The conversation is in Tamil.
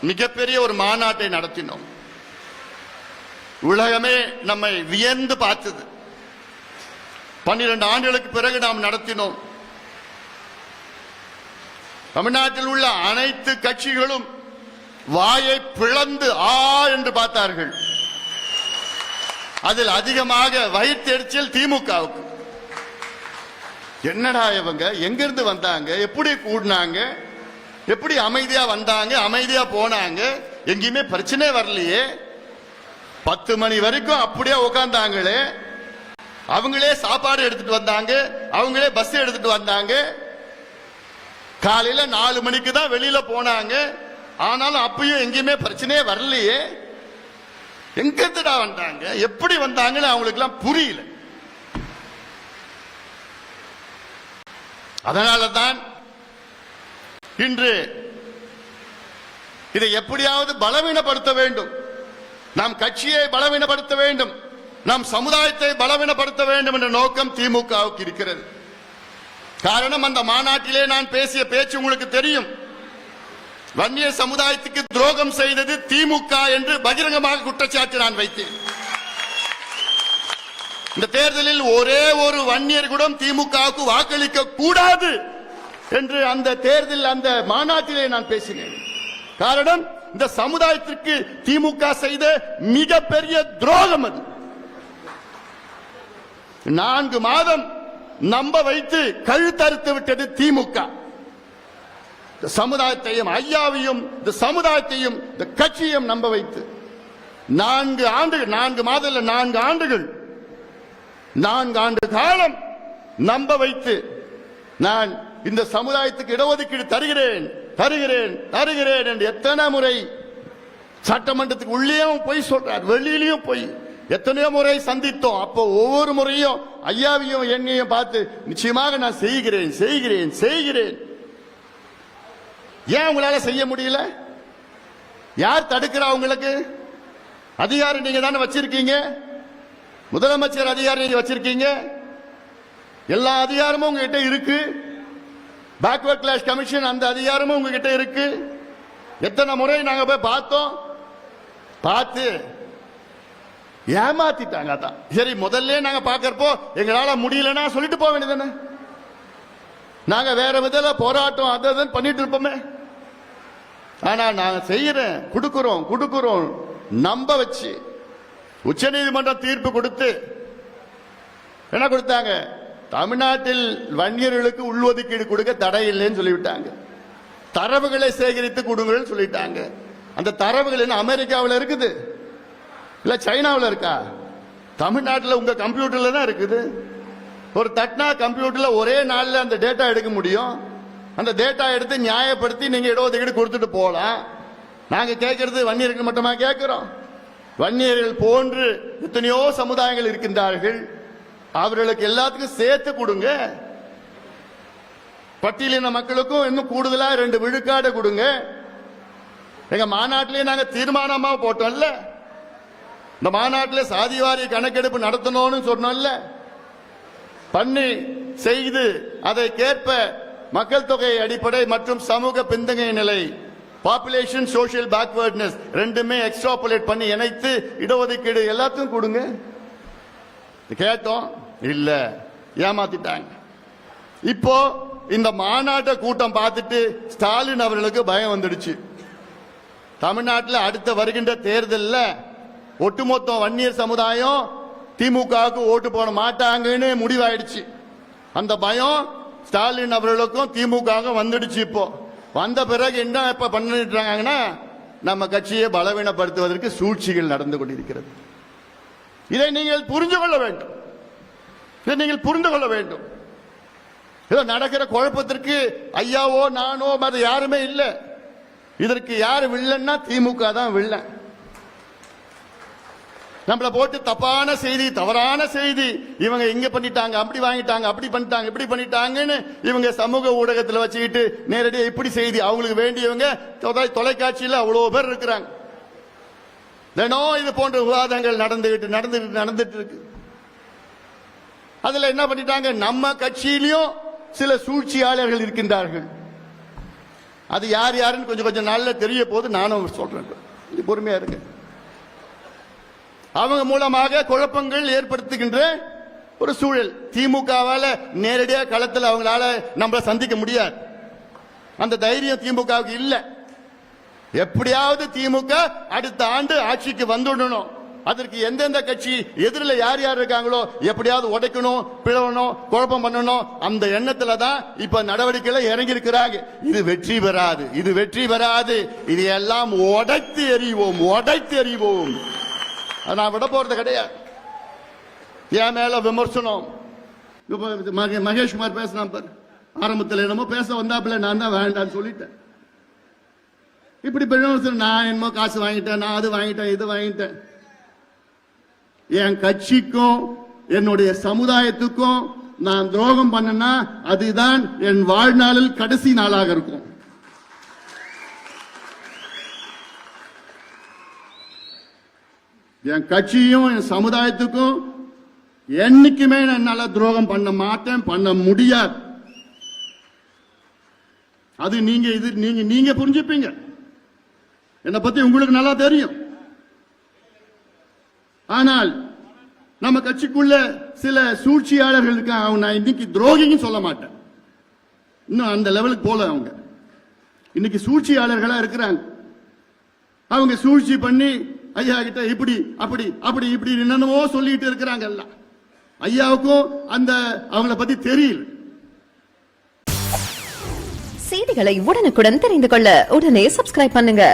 மிகப்பெரிய ஒரு மாநாட்டை நடத்தினோம். உலகமே நம்மை வியந்து பார்த்தது. 12 ஆண்டுகளுக்கு பிறகு நாம் நடத்தினோம். தமிழ்நாட்டில் உள்ள அனைத்து கட்சிகளும் வாயை பிளந்து ஆ என்று பார்த்தார்கள். அதில் அதிகமாக வயிற்றெரிச்சல் திமுகவுக்கு. என்னடா இவங்க எங்கிருந்து வந்தாங்க, எப்படி கூடினாங்க, எப்படி அமைதியா வந்தாங்க, அமைதியா போனாங்க, எங்கேயுமே பிரச்சனை வரலையே, 10 மணி வரைக்கும் அப்படியே உட்கார்ந்தாங்களே, அவங்களே சாப்பாடு எடுத்துட்டு வந்தாங்க, அவங்களே பஸ் எடுத்துட்டு வந்தாங்க, காலையில 4 மணிக்கு தான் வெளியில போனாங்க, ஆனாலும் அப்பயும் எங்கேயுமே பிரச்சனையே வரலையே, எங்கிருந்துடா வந்தாங்க, எப்படி வந்தாங்கன்னு அவங்களுக்கு எல்லாம் புரியல. அதனாலதான் இன்று இதை எப்படியாவது பலவீனப்படுத்த வேண்டும், நாம் கட்சியை பலவீனப்படுத்த வேண்டும், நாம் சமுதாயத்தை பலவீனப்படுத்த வேண்டும் என்ற நோக்கம் திமுகவுக்கு இருக்கிறது. காரணம், அந்த மாநாட்டிலே நான் பேசிய பேச்சு உங்களுக்கு தெரியும். வன்னியர் சமுதாயத்துக்கு துரோகம் செய்தது திமுக என்று பகிரங்கமாக குற்றச்சாட்டு நான் வைத்தேன். இந்த தேர்தலில் ஒரே ஒரு வன்னியர் கூட திமுகவுக்கு வாக்களிக்க கூடாது என்று அந்த தேர்தல் அந்த மாநாட்டிலே நான் பேசினேன். காரணம், இந்த சமுதாயத்திற்கு திமுக செய்த மிகப்பெரிய துரோகம் அது. 4 மாதம் நம்ப வைத்து கழுத்தறுத்து விட்டது திமுக. சமுதாயத்தையும் ஐயாவையும் இந்த சமுதாயத்தையும் இந்த கட்சியையும் நம்ப வைத்து 4 ஆண்டுகள், 4 மாதம் இல்ல 4 ஆண்டுகள், 4 ஆண்டு காலம் நம்ப வைத்து நான் இந்த சமுதாயத்துக்கு இடஒதுக்கீடு தருகிறேன் தருகிறேன் தருகிறேன் என்று எத்தனை முறை சட்டமன்றத்துக்கு உள்ளேயும் போய் சொல்றார், வெளியிலையும் போய் எத்தனையோ முறை சந்தித்தோம். அப்போ ஒவ்வொரு முறையும் ஐயாவையும் என்னையும் பார்த்து நிச்சயமாக நான் செய்கிறேன் செய்கிறேன் செய்கிறேன். ஏன் உங்களால செய்ய முடியல? யார் தடுக்கிறா? உங்களுக்கு அதிகாரம் நீங்க தானே வச்சிருக்கீங்க, முதலமைச்சர் அதிகாரம் நீங்க வச்சிருக்கீங்க, எல்லா அதிகாரமும் உங்ககிட்ட இருக்கு, பேக்வர்ட் கிளாஸ் கமிஷன் அந்த அதிகாரமும் உங்ககிட்ட இருக்கு. எத்தனை முறை நாங்க போய் பார்த்தோம், பார்த்து ஏமாத்திட்டாங்க. அதான் சரி, முதல்ல நாங்க பாக்கிறப்போ எங்களால முடியலன்னா சொல்லிட்டு போக வேண்டியதானே, நாங்க வேற விதத்துல போராட்டம் அதை பண்ணிட்டு இருப்போமே. ஆனா நாங்க செய்யறேன், கொடுக்கிறோம் கொடுக்கிறோம் நம்ப வச்சு உச்ச நீதிமன்றம் தீர்ப்பு கொடுத்து என்ன கொடுத்தாங்க, தமிழ்நாட்டில் வன்னியர்களுக்கு உள்ஒதுக்கீடு கொடுக்க தடை இல்லைன்னு சொல்லிவிட்டாங்க. தரவுகளை சேகரித்து கொடுங்கன்னு சொல்லிட்டாங்க. அந்த தரவுகள் என்ன அமெரிக்காவில் இருக்குது இல்ல சைனாவில் இருக்கா? தமிழ்நாட்டில் உங்க கம்ப்யூட்டர்ல தான் இருக்குது. ஒரு தட்னா கம்ப்யூட்டர்ல ஒரே நாள்ல அந்த டேட்டா எடுக்க முடியும். அந்த டேட்டா எடுத்து நியாயப்படுத்தி நீங்க இடஒதுக்கீடு கொடுத்துட்டு போலாம். நாங்க கேட்கறது வன்னியர்கள் மட்டுமா கேட்கிறோம்? வன்னியர்கள் போன்று எத்தனையோ சமுதாயங்கள் இருக்கின்றார்கள், அவர்களுக்கு எல்லாத்துக்கும் சேர்த்து கொடுங்க. பட்டியலின மக்களுக்கும் இன்னும் கூடுதலா 2 விழுக்காடு கொடுங்க. எங்க மாநாட்டிலே நாங்க தீர்மானமா போட்டோம்ல, இந்த மாநாட்டில் சாதிவாரி கணக்கெடுப்பு நடத்தணும்னு சொன்னோம்ல, பண்ணி செய்து அதை கேட்ப மக்கள் தொகை அடிப்படை மற்றும் சமூக பின்தங்கிய நிலை பாப்புலேஷன் சோசியல் பேக்வர்ட்னஸ் ரெண்டுமே எக்ஸ்ட்ராபுலேட் பண்ணி இணைத்து இடஒதுக்கீடு எல்லாத்தையும் கொடுங்க கேட்டோம். இல்ல, ஏமாத்திட்டாங்க. இப்போ இந்த மாநாட்ட கூட்டம் பார்த்துட்டு ஸ்டாலின் அவர்களுக்கு பயம் வந்துடுச்சு. தமிழ்நாட்டில் அடுத்த வருகின்ற தேர்தலில் ஒட்டுமொத்த வன்னியர் சமுதாயம் திமுகவுக்கு ஓட்டு போட மாட்டாங்கன்னு முடிவாயிடுச்சு. அந்த பயம் ஸ்டாலின் அவர்களுக்கும் திமுக வந்துடுச்சு. இப்போ வந்த பிறகு என்ன இப்ப பண்ணிட்டாங்கன்னா, நம்ம கட்சியை பலவீனப்படுத்துவதற்கு சூழ்ச்சிகள் நடந்து கொண்டிருக்கிறது. இதை நீங்கள் புரிந்து கொள்ள வேண்டும், இதை நீங்கள் புரிந்து கொள்ள வேண்டும். இதோ நடக்கிற குழப்பத்திற்கு ஐயாவோ நானோ அது யாருமே இல்லை. இதற்கு யாரு வில்லன்னா திமுக தான் வில்லன். நம்மள போட்டு தப்பான செய்தி, தவறான செய்தி, இவங்க இங்க பண்ணிட்டாங்க, அப்படி வாங்கிட்டாங்க, அப்படி பண்ணிட்டாங்க, இப்படி பண்ணிட்டாங்கன்னு இவங்க சமூக ஊடகத்தில் வச்சுக்கிட்டு நேரடியாக இப்படி செய்தி அவங்களுக்கு வேண்டியவங்க தொலைக்காட்சியில் அவ்வளவு பேர் இருக்கிறாங்க. தினம் இது போன்ற விவாதங்கள் நடந்துட்டு இருக்கு. அதுல என்ன பண்ணிட்டாங்க, நம்ம கட்சியிலையும் சில சூழ்ச்சியாளர்கள் இருக்கின்றார்கள். அது யார் யாருன்னு கொஞ்சம் கொஞ்சம் நாள்ல தெரிய போது நானும் சொல்றேன். பொறுமையா இருக்கு. அவங்க மூலமாக குழப்பங்கள் ஏற்படுத்துகின்ற ஒரு சூழல். திமுகவால நேரடியா களத்தில் அவங்களால நம்மள சந்திக்க முடியாது. அந்த தைரியம் திமுகவுக்கு இல்ல. எப்படியாவது திமுக அடுத்த ஆண்டு ஆட்சிக்கு வந்துடணும். அதற்கு எந்தெந்த கட்சி எதிரில் யார் யார் இருக்காங்களோ எப்படியாவது உடைக்கணும், பிளவணும், குழப்பம் பண்ணணும். அந்த எண்ணத்துல தான் இப்ப நடவடிக்கையில இறங்கி இருக்கிறாங்க. இது வெற்றி பெறாது, இது வெற்றி பெறாது. இது எல்லாம் உடைத்து எறிவோம், உடைத்து எறிவோம். நான் விட போறது கிடையாது. என் மேல விமர்சனம். மகேஷ்குமார் பேசினான் பாரு, ஆரம்பத்தில் என்னமோ பேச வந்தாப்புல நான் தான் வேண்டான்னு சொல்லிட்டேன். இப்படி விமர்சனம், நான் என்னமோ காசு வாங்கிட்டேன், நான் அது வாங்கிட்டேன், இது வாங்கிட்டேன். என் கட்சிக்கும் என்னுடைய சமுதாயத்துக்கும் நான் துரோகம் பண்ணனா அதுதான் என் வாழ்நாளில் கடைசி நாளாக இருக்கும். என் கட்சியும் என் சமுதாயத்துக்கும் என்னைக்குமே என்னால துரோகம் பண்ண மாட்டேன், பண்ண முடியாது. அது நீங்க புரிஞ்சுப்பீங்க. என்னை பத்தி உங்களுக்கு நல்லா தெரியும். ஆனால் நம்ம கட்சிக்குள்ள சில சூழ்ச்சியாளர்கள் இருக்காங்க. அவங்க நான் இன்னைக்கு துரோகின்னு சொல்ல மாட்டேன், இன்னும் அந்த லெவலுக்கு போல. அவங்க இன்னைக்கு சூழ்ச்சியாளர்களா இருக்கிறாங்க. அவங்க சூழ்ச்சி பண்ணி ஐயா கிட்ட இப்படி அப்படி அப்படி இப்படி என்னென்னவோ சொல்லிட்டு இருக்கிறாங்க. எல்லாம் ஐயாவுக்கும் அந்த அவங்கள பத்தி தெரியல. செய்திகளை உடனுக்குடன் தெரிந்து கொள்ள உடனே சப்ஸ்கிரைப் பண்ணுங்க.